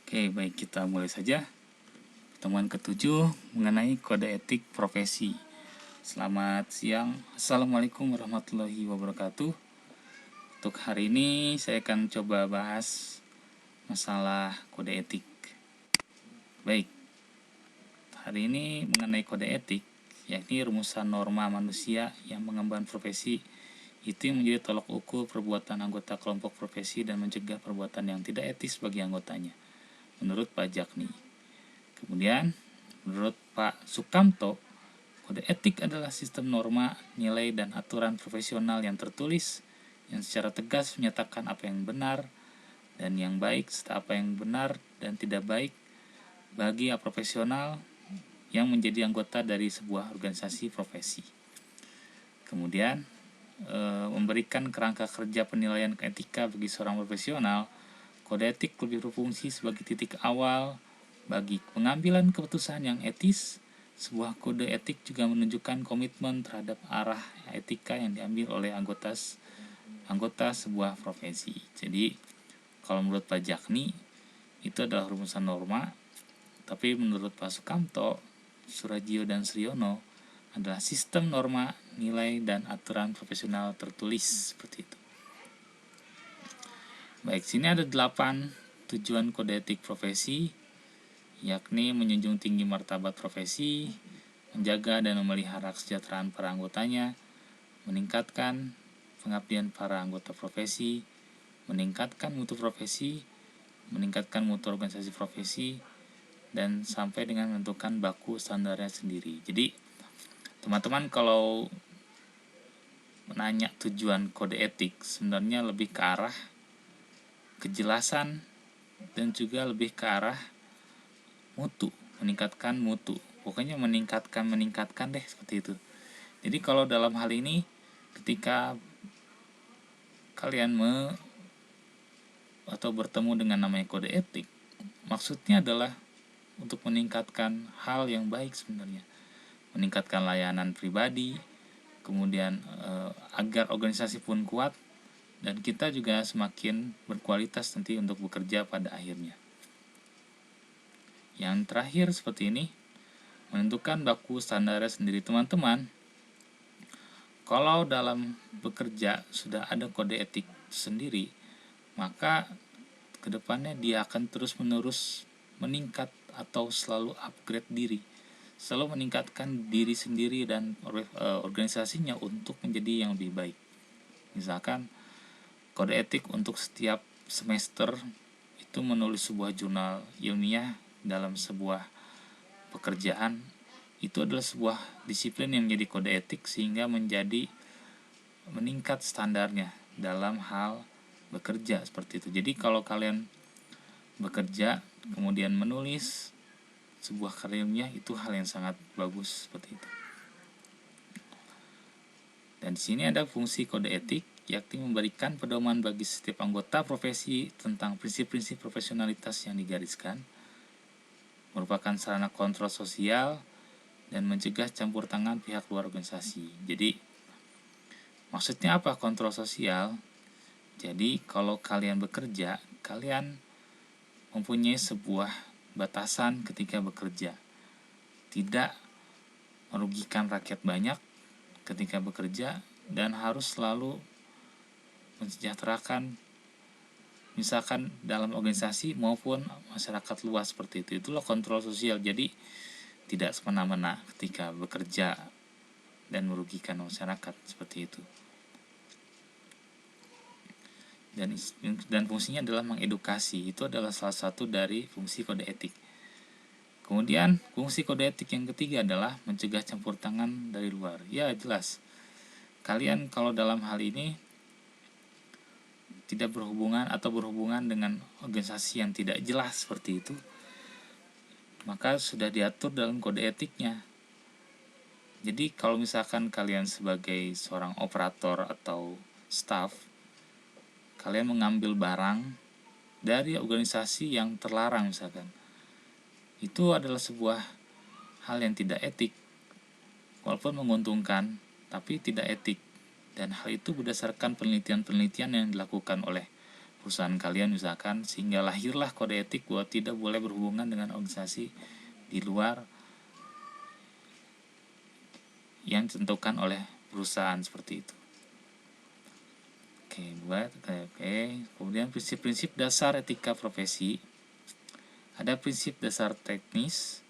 Oke, baik, kita mulai saja. Pertemuan ketujuh mengenai kode etik profesi. Selamat siang. Assalamualaikum warahmatullahi wabarakatuh. Untuk hari ini saya akan coba bahas masalah kode etik. Baik, hari ini mengenai kode etik, yakni rumusan norma manusia yang mengemban profesi itu yang menjadi tolak ukur perbuatan anggota kelompok profesi dan mencegah perbuatan yang tidak etis bagi anggotanya, menurut Pak Jakni. Kemudian, menurut Pak Sukamto, kode etik adalah sistem norma, nilai, dan aturan profesional yang tertulis yang secara tegas menyatakan apa yang benar dan yang baik serta apa yang benar dan tidak baik bagi profesional yang menjadi anggota dari sebuah organisasi profesi. Kemudian, memberikan kerangka kerja penilaian etika bagi seorang profesional. Kode etik lebih berfungsi sebagai titik awal bagi pengambilan keputusan yang etis. Sebuah kode etik juga menunjukkan komitmen terhadap arah etika yang diambil oleh anggota sebuah profesi. Jadi, kalau menurut Pak Jakni, itu adalah rumusan norma, tapi menurut Pak Sukamto, Surajio, dan Sriono adalah sistem norma, nilai, dan aturan profesional tertulis, seperti itu. Baik, sini ada 8 tujuan kode etik profesi, yakni menjunjung tinggi martabat profesi, menjaga dan memelihara kesejahteraan para anggotanya, meningkatkan pengabdian para anggota profesi, meningkatkan mutu profesi, meningkatkan mutu organisasi profesi, dan sampai dengan menentukan baku standarnya sendiri. Jadi, teman-teman kalau menanya tujuan kode etik, sebenarnya lebih ke arah kejelasan dan juga lebih ke arah mutu, meningkatkan mutu. Pokoknya meningkatkan deh, seperti itu. Jadi kalau dalam hal ini, ketika kalian atau bertemu dengan namanya kode etik, maksudnya adalah untuk meningkatkan hal yang baik sebenarnya, meningkatkan layanan pribadi, kemudian agar organisasi pun kuat dan kita juga semakin berkualitas nanti untuk bekerja pada akhirnya. Yang terakhir seperti ini, menentukan baku standarnya sendiri. Teman-teman, kalau dalam bekerja sudah ada kode etik sendiri, maka kedepannya dia akan terus-menerus meningkat atau selalu upgrade diri, selalu meningkatkan diri sendiri dan organisasinya untuk menjadi yang lebih baik. Misalkan kode etik untuk setiap semester itu menulis sebuah jurnal ilmiah dalam sebuah pekerjaan, itu adalah sebuah disiplin yang menjadi kode etik sehingga menjadi meningkat standarnya dalam hal bekerja, seperti itu. Jadi kalau kalian bekerja kemudian menulis sebuah karya ilmiah, itu hal yang sangat bagus, seperti itu. Dan di sini ada fungsi kode etik, yakni memberikan pedoman bagi setiap anggota profesi tentang prinsip-prinsip profesionalitas yang digariskan, merupakan sarana kontrol sosial dan mencegah campur tangan pihak luar organisasi. Jadi maksudnya apa kontrol sosial? Jadi kalau kalian bekerja, kalian mempunyai sebuah batasan ketika bekerja, tidak merugikan rakyat banyak ketika bekerja, dan harus selalu mensejahterakan misalkan dalam organisasi maupun masyarakat luas, seperti itu. Itulah kontrol sosial. Jadi tidak semena-mena ketika bekerja dan merugikan masyarakat, seperti itu. Dan fungsinya adalah mengedukasi. Itu adalah salah satu dari fungsi kode etik. Kemudian fungsi kode etik yang ketiga adalah mencegah campur tangan dari luar. Ya jelas, kalian kalau dalam hal ini tidak berhubungan dengan organisasi yang tidak jelas seperti itu, maka sudah diatur dalam kode etiknya. Jadi kalau misalkan kalian sebagai seorang operator atau staff, kalian mengambil barang dari organisasi yang terlarang misalkan, itu adalah sebuah hal yang tidak etik, walaupun menguntungkan tapi tidak etik. Dan hal itu berdasarkan penelitian-penelitian yang dilakukan oleh perusahaan kalian misalkan, sehingga lahirlah kode etik bahwa tidak boleh berhubungan dengan organisasi di luar yang ditentukan oleh perusahaan seperti itu. Kemudian prinsip-prinsip dasar etika profesi. Ada prinsip dasar teknis,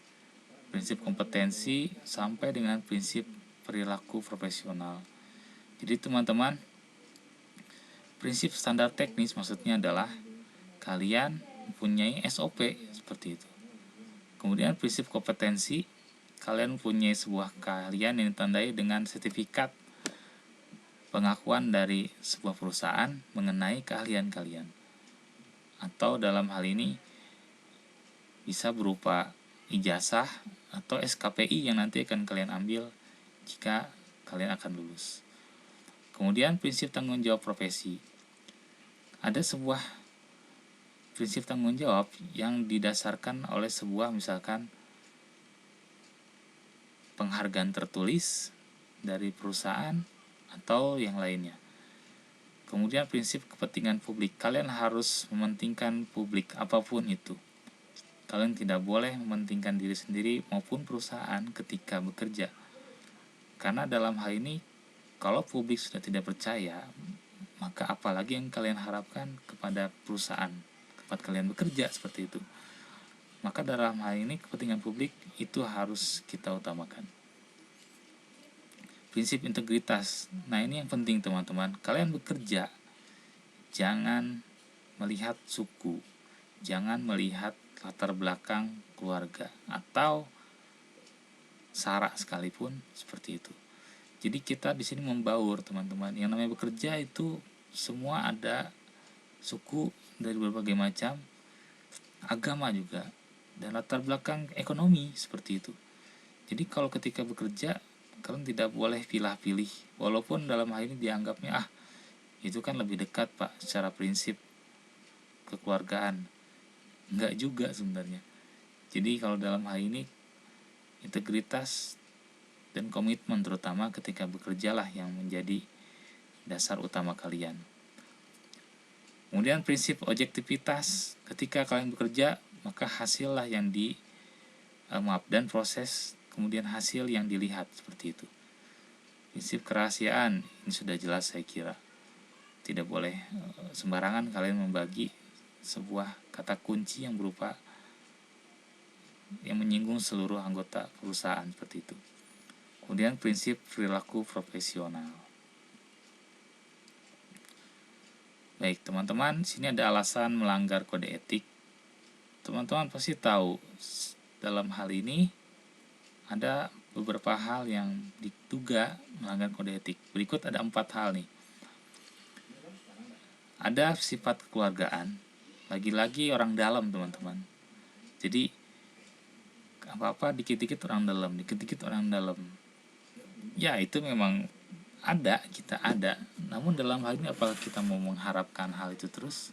prinsip kompetensi, sampai dengan prinsip perilaku profesional. Jadi teman-teman, prinsip standar teknis maksudnya adalah kalian mempunyai SOP seperti itu. Kemudian prinsip kompetensi, kalian mempunyai sebuah keahlian yang ditandai dengan sertifikat pengakuan dari sebuah perusahaan mengenai keahlian kalian. Atau dalam hal ini bisa berupa ijazah atau SKPI yang nanti akan kalian ambil jika kalian akan lulus. Kemudian prinsip tanggung jawab profesi. Ada sebuah prinsip tanggung jawab yang didasarkan oleh sebuah misalkan penghargaan tertulis dari perusahaan atau yang lainnya. Kemudian prinsip kepentingan publik. Kalian harus mementingkan publik apapun itu. Kalian tidak boleh mementingkan diri sendiri maupun perusahaan ketika bekerja. Karena dalam hal ini, kalau publik sudah tidak percaya, maka apalagi yang kalian harapkan kepada perusahaan tempat kalian bekerja seperti itu. Maka dalam hal ini kepentingan publik itu harus kita utamakan. Prinsip integritas. Nah, ini yang penting teman-teman. Kalian bekerja, jangan melihat suku, jangan melihat latar belakang keluarga atau sara sekalipun seperti itu. Jadi kita di sini membaur teman-teman. Yang namanya bekerja itu semua ada suku dari berbagai macam, agama juga, dan latar belakang ekonomi seperti itu. Jadi kalau ketika bekerja, kalian tidak boleh pilih-pilih, walaupun dalam hal ini dianggapnya itu kan lebih dekat pak secara prinsip kekeluargaan. Enggak juga sebenarnya. Jadi kalau dalam hal ini integritas dan komitmen terutama ketika bekerjalah yang menjadi dasar utama kalian. Kemudian prinsip objektivitas. Ketika kalian bekerja, maka hasillah yang dan proses kemudian hasil yang dilihat seperti itu. Prinsip kerahasiaan ini sudah jelas saya kira. Tidak boleh sembarangan kalian membagi sebuah kata kunci yang berupa yang menyinggung seluruh anggota perusahaan seperti itu. Kemudian prinsip perilaku profesional. Baik teman-teman, sini ada alasan melanggar kode etik. Teman-teman pasti tahu dalam hal ini ada beberapa hal yang diduga melanggar kode etik. Berikut ada 4 hal nih. Ada sifat kekeluargaan, lagi-lagi orang dalam teman-teman. Jadi apa-apa dikit-dikit orang dalam, dikit-dikit orang dalam. Ya itu memang ada, kita ada. Namun dalam hal ini apakah kita mau mengharapkan hal itu terus?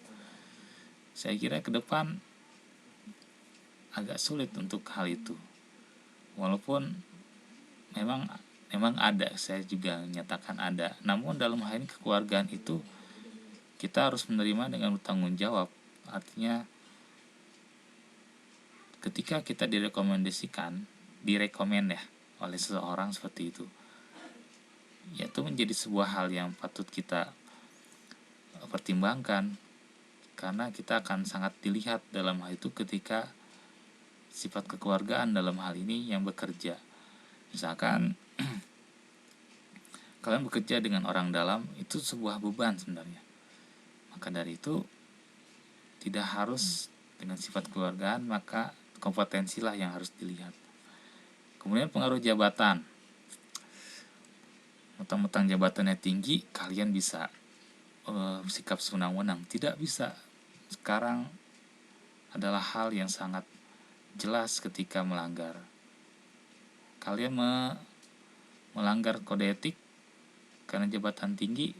Saya kira ke depan agak sulit untuk hal itu. Walaupun memang ada, saya juga menyatakan ada. Namun dalam hal ini kekeluargaan itu kita harus menerima dengan bertanggung jawab. Artinya ketika kita direkomend ya oleh seseorang seperti itu, ya itu menjadi sebuah hal yang patut kita pertimbangkan, karena kita akan sangat dilihat dalam hal itu ketika sifat kekeluargaan dalam hal ini yang bekerja. Misalkan kalian bekerja dengan orang dalam, itu sebuah beban sebenarnya. Maka dari itu tidak harus dengan sifat kekeluargaan, maka kompetensilah yang harus dilihat. Kemudian pengaruh jabatan. Mentang-mentang jabatannya tinggi, kalian bisa sikap sewenang-wenang. Tidak bisa. Sekarang adalah hal yang sangat jelas ketika melanggar. Kalian melanggar kode etik karena jabatan tinggi,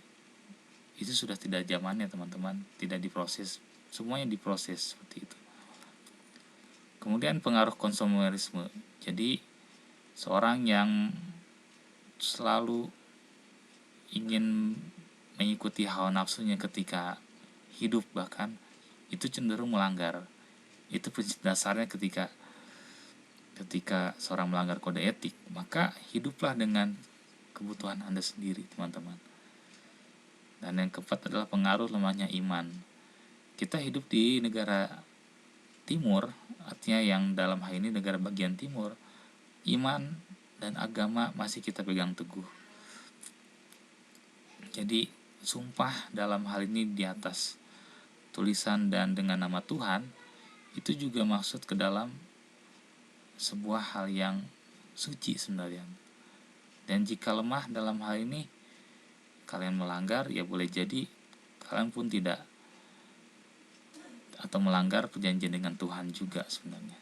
itu sudah tidak zamannya teman-teman. Tidak diproses, semuanya diproses seperti itu. Kemudian pengaruh konsumerisme. Jadi seorang yang selalu ingin mengikuti hawa nafsunya ketika hidup bahkan itu cenderung melanggar. Itu prinsip dasarnya ketika seorang melanggar kode etik, maka hiduplah dengan kebutuhan Anda sendiri, teman-teman. Dan yang keempat adalah pengaruh lemahnya iman. Kita hidup di negara timur, artinya yang dalam hal ini negara bagian timur, iman dan agama masih kita pegang teguh. Jadi sumpah dalam hal ini di atas tulisan dan dengan nama Tuhan itu juga masuk ke dalam sebuah hal yang suci sebenarnya. Dan jika lemah dalam hal ini, kalian melanggar, ya boleh jadi kalian pun tidak atau melanggar perjanjian dengan Tuhan juga sebenarnya.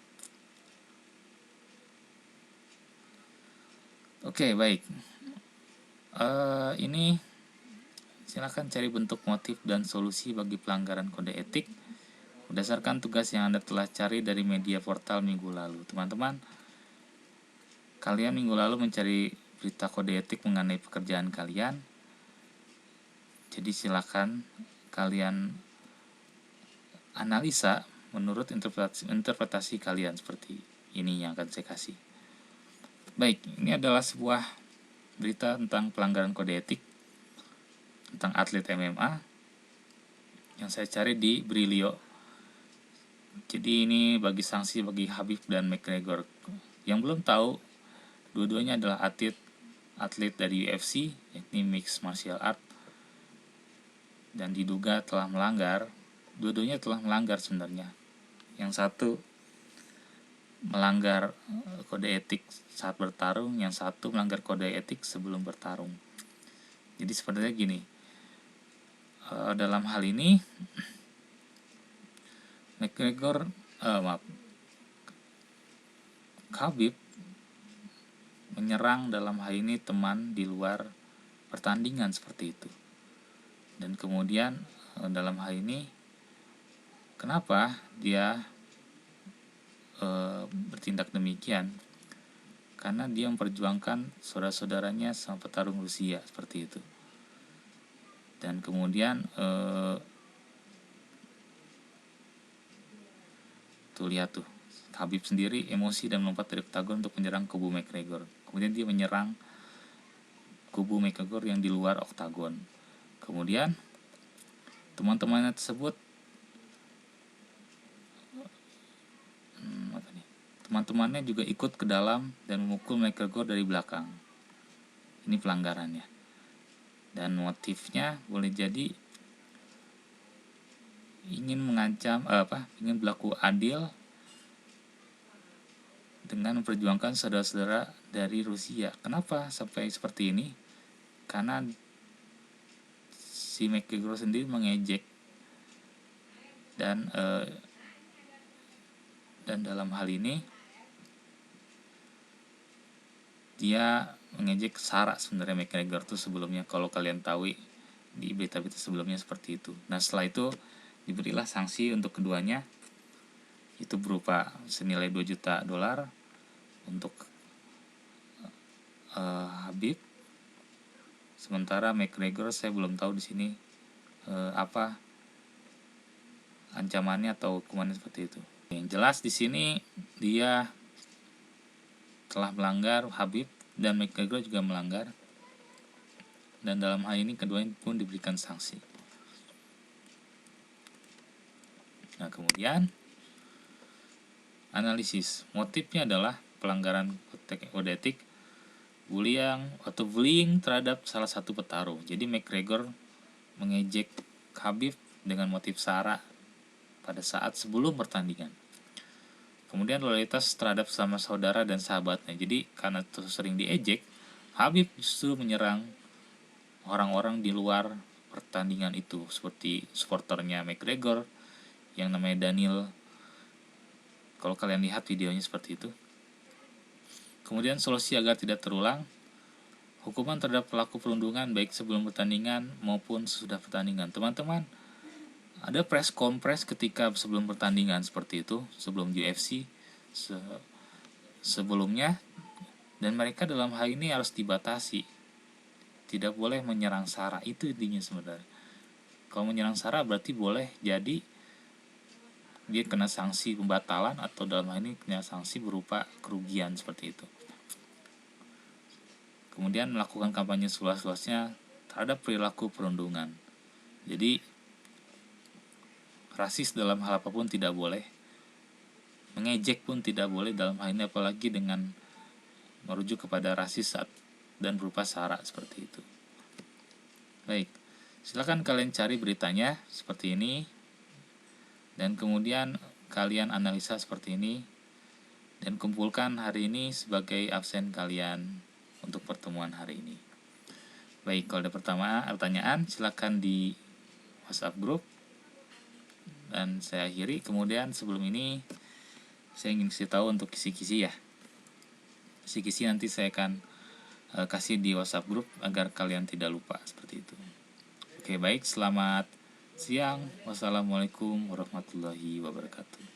Oke, baik. Ini silakan cari bentuk, motif, dan solusi bagi pelanggaran kode etik berdasarkan tugas yang Anda telah cari dari media portal minggu lalu. Teman-teman, kalian minggu lalu mencari berita kode etik mengenai pekerjaan kalian. Jadi silakan kalian analisa menurut interpretasi kalian seperti ini yang akan saya kasih. Baik, ini adalah sebuah berita tentang pelanggaran kode etik tentang atlet MMA yang saya cari di Brilio. Jadi ini bagi sanksi bagi Khabib dan McGregor. Yang belum tahu, dua-duanya adalah atlet dari UFC, yakni Mixed Martial Art, dan diduga telah melanggar. Dua-duanya telah melanggar sebenarnya. Yang satu melanggar kode etik saat bertarung, yang satu melanggar kode etik sebelum bertarung. Jadi sebenarnya gini, dalam hal ini Khabib menyerang dalam hal ini teman di luar pertandingan seperti itu. Dan kemudian dalam hal ini kenapa dia bertindak demikian? Karena dia memperjuangkan saudara-saudaranya sama petarung Rusia seperti itu. Dan kemudian tuh lihat tuh, Khabib sendiri emosi dan melompat dari oktagon untuk menyerang kubu McGregor. Kemudian dia menyerang kubu McGregor yang di luar oktagon. Kemudian teman-temannya tersebut teman-temannya juga ikut ke dalam dan memukul McGregor dari belakang. Ini pelanggarannya. Dan motifnya boleh jadi ingin mengancam ingin berlaku adil dengan memperjuangkan saudara-saudara dari Rusia. Kenapa sampai seperti ini? Karena si McGregor sendiri mengejek dan dalam hal ini dia mengejek Sarah sebenarnya McGregor tuh sebelumnya, kalau kalian tahu di berita-berita sebelumnya seperti itu. Nah setelah itu diberilah sanksi untuk keduanya, itu berupa senilai $2 juta untuk Khabib. Sementara McGregor saya belum tahu di sini apa ancamannya atau hukumannya seperti itu. Yang jelas di sini dia telah melanggar, Khabib dan McGregor juga melanggar, dan dalam hal ini keduanya pun diberikan sanksi. Nah kemudian analisis motifnya adalah pelanggaran kode etik, bullying terhadap salah satu petarung. Jadi McGregor mengejek Khabib dengan motif sara pada saat sebelum pertandingan. Kemudian loyalitas terhadap sama saudara dan sahabatnya. Jadi karena terus sering diejek, Khabib justru menyerang orang-orang di luar pertandingan itu, seperti supporternya McGregor yang namanya Daniel. Kalau kalian lihat videonya seperti itu. Kemudian solusi agar tidak terulang, hukuman terhadap pelaku perundungan baik sebelum pertandingan maupun sesudah pertandingan. Teman-teman, ada press conference ketika sebelum pertandingan seperti itu, sebelum UFC sebelumnya, dan mereka dalam hal ini harus dibatasi, tidak boleh menyerang sara. Itu intinya sebenarnya. Kalau menyerang SARA berarti boleh jadi dia kena sanksi pembatalan atau dalam hal ini kena sanksi berupa kerugian seperti itu. Kemudian melakukan kampanye seluas-luasnya terhadap perilaku perundungan. Jadi rasis dalam hal apapun tidak boleh, mengejek pun tidak boleh dalam hal ini, apalagi dengan merujuk kepada rasis dan berupa SARA seperti itu. Baik, silakan kalian cari beritanya seperti ini dan kemudian kalian analisa seperti ini dan kumpulkan hari ini sebagai absen kalian untuk pertemuan hari ini. Baik, kalau ada pertanyaan silakan di WhatsApp grup dan saya akhiri. Kemudian sebelum ini saya ingin kasih tahu untuk kisi-kisi ya. Kisi-kisi nanti saya akan kasih di WhatsApp grup agar kalian tidak lupa seperti itu. Oke, baik, selamat siang. Wassalamualaikum warahmatullahi wabarakatuh.